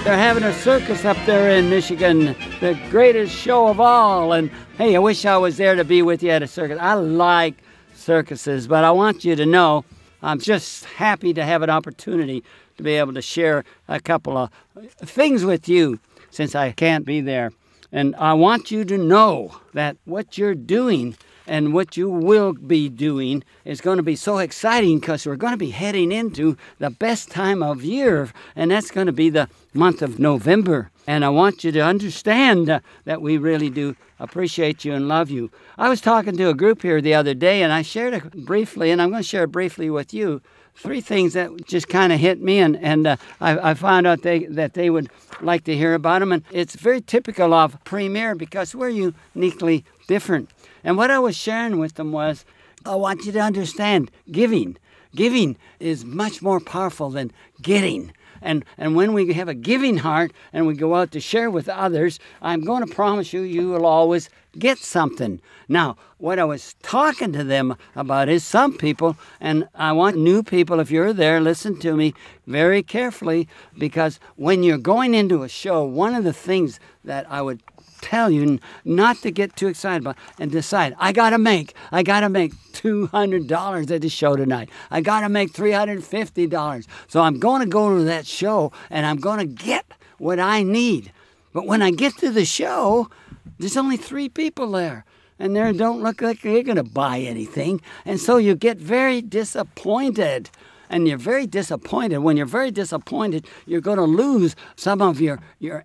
They're having a circus up there in Michigan, the greatest show of all. And hey, I wish I was there to be with you at a circus. I like circuses, but I want you to know I'm just happy to have an opportunity to be able to share a couple of things with you since I can't be there. And I want you to know that what you're doing and what you will be doing is going to be so exciting because we're going to be heading into the best time of year, and that's going to be the month of November. And I want you to understand that we really do appreciate you and love you. I was talking to a group here the other day, and I shared it briefly, and I'm going to share it briefly with you. 3 things that just kind of hit me, and I found out that they would like to hear about them. And it's very typical of Premier because we're uniquely different. And what I was sharing with them was, I want you to understand giving. Giving is much more powerful than getting. And when we have a giving heart and we go out to share with others, I'm going to promise you, you will always get something. Now, what I was talking to them about is some people, and I want new people, if you're there, listen to me very carefully, because when you're going into a show, one of the things that I would tell you not to get too excited about and decide, I gotta make $200 at the show tonight. I gotta make $350. So I'm gonna go to that show and I'm gonna get what I need. But when I get to the show, there's only 3 people there. And they don't look like they're gonna buy anything. And so you get very disappointed. And you're very disappointed. When you're very disappointed, you're going to lose some of your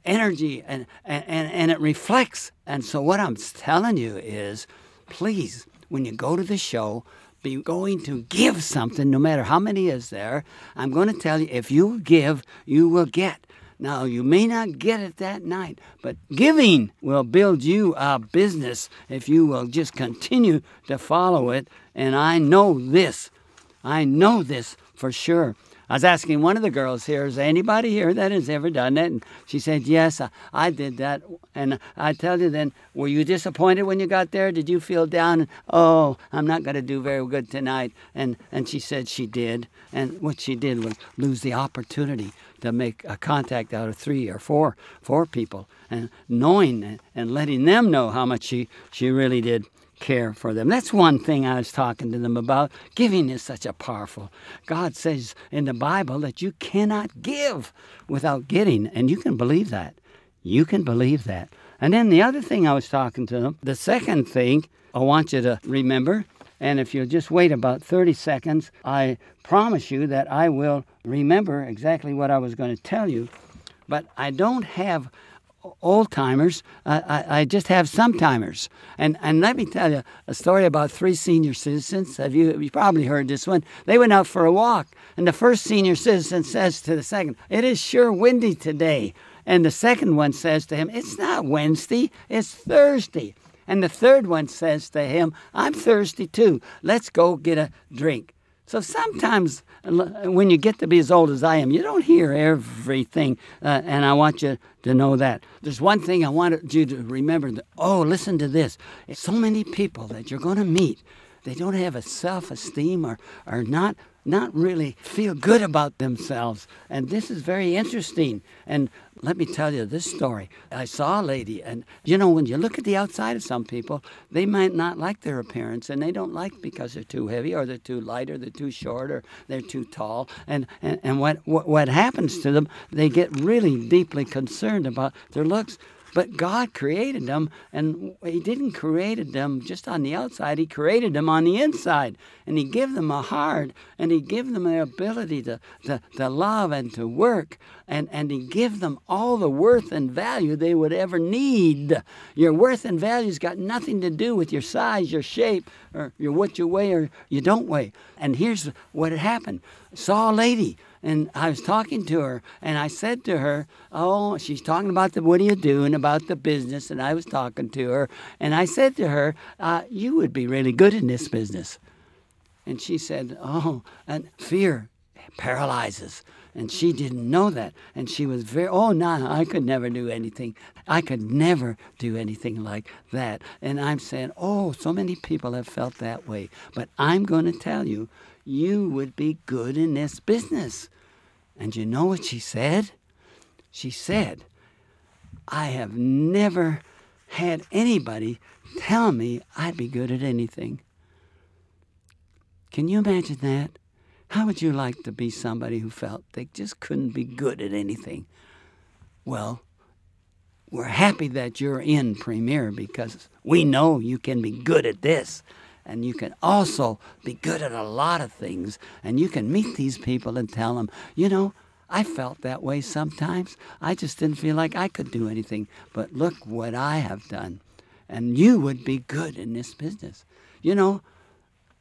energy, and it reflects. And so what I'm telling you is, please, when you go to the show, be going to give something, no matter how many is there. I'm going to tell you, if you give, you will get. Now, you may not get it that night, but giving will build you a business if you will just continue to follow it. And I know this for sure. I was asking one of the girls here, is there anybody here that has ever done that? And she said, yes, I did that. And I tell you then, were you disappointed when you got there? Did you feel down? Oh, I'm not going to do very good tonight. And she said she did. And what she did was lose the opportunity to make a contact out of 3 or 4 people. And knowing and letting them know how much she really did care for them. That's one thing I was talking to them about. Giving is such a powerful. God says in the Bible that you cannot give without getting, and you can believe that. You can believe that. And then the other thing I was talking to them, the second thing I want you to remember, and if you'll just wait about 30 seconds, I promise you that I will remember exactly what I was going to tell you, but I don't have old-timers, I just have some-timers. And let me tell you a story about 3 senior citizens. You probably heard this one. They went out for a walk, and the first senior citizen says to the second, it is sure windy today. And the second one says to him, it's not Wednesday, it's Thursday. And the third one says to him, I'm thirsty too. Let's go get a drink. So sometimes when you get to be as old as I am, you don't hear everything, and I want you to know that. There's one thing I wanted you to remember. Listen to this. So many people that you're going to meet, they don't have a self-esteem or are not really feel good about themselves. And this is very interesting. And let me tell you this story. I saw a lady, and when you look at the outside of some people, they might not like their appearance, and they don't like because they're too heavy or they're too light or they're too short or they're too tall. And what happens to them, they get really deeply concerned about their looks. But God created them, and He didn't create them just on the outside. He created them on the inside, and He gave them a heart, and He gave them the ability to love and to work, and He gave them all the worth and value they would ever need. Your worth and value's got nothing to do with your size, your shape, or what you weigh or you don't weigh. And here's what had happened. I saw a lady. And I was talking to her, and I said to her, she's talking about what are you doing about the business, and I was talking to her, and I said to her, you would be really good in this business. And she said, and fear paralyzes. And she didn't know that. And she was I could never do anything. I could never do anything like that. And I'm saying, so many people have felt that way. But I'm going to tell you, you would be good in this business. And you know what she said? She said, I have never had anybody tell me I'd be good at anything. Can you imagine that? How would you like to be somebody who felt they just couldn't be good at anything? Well, we're happy that you're in Premier because we know you can be good at this. And you can also be good at a lot of things. And you can meet these people and tell them, you know, I felt that way sometimes. I just didn't feel like I could do anything. But look what I have done. And you would be good in this business. You know,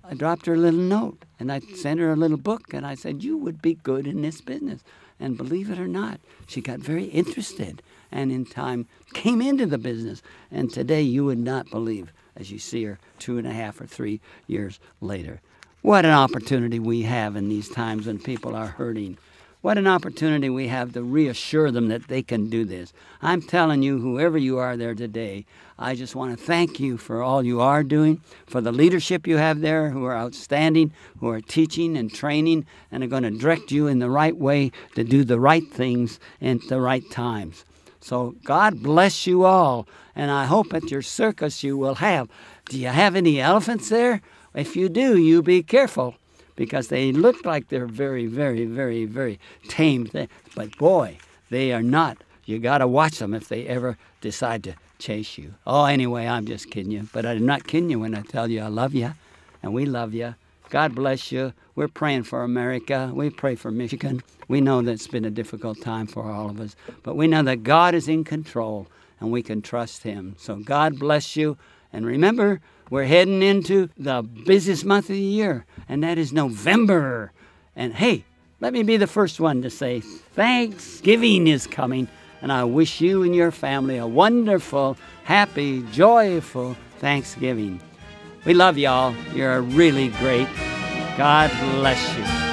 I dropped her a little note, and I sent her a little book, and I said, you would be good in this business. And believe it or not, she got very interested and in time came into the business. And today you would not believe, as you see her 2.5 or 3 years later. What an opportunity we have in these times when people are hurting. What an opportunity we have to reassure them that they can do this. I'm telling you, whoever you are there today, I just want to thank you for all you are doing, for the leadership you have there who are outstanding, who are teaching and training and are going to direct you in the right way to do the right things at the right times. So God bless you all, and I hope at your circus you will have. Do you have any elephants there? If you do, you be careful, because they look like they're very, very, very, very tamed. But boy, they are not. You got to watch them if they ever decide to chase you. Oh, anyway, I'm just kidding you. But I'm not kidding you when I tell you I love you, and we love you. God bless you. We're praying for America. We pray for Michigan. We know that it's been a difficult time for all of us, but we know that God is in control, and we can trust Him. So God bless you. And remember, we're heading into the busiest month of the year, and that is November. And hey, let me be the first one to say Thanksgiving is coming, and I wish you and your family a wonderful, happy, joyful Thanksgiving. We love y'all. You're really great. God bless you.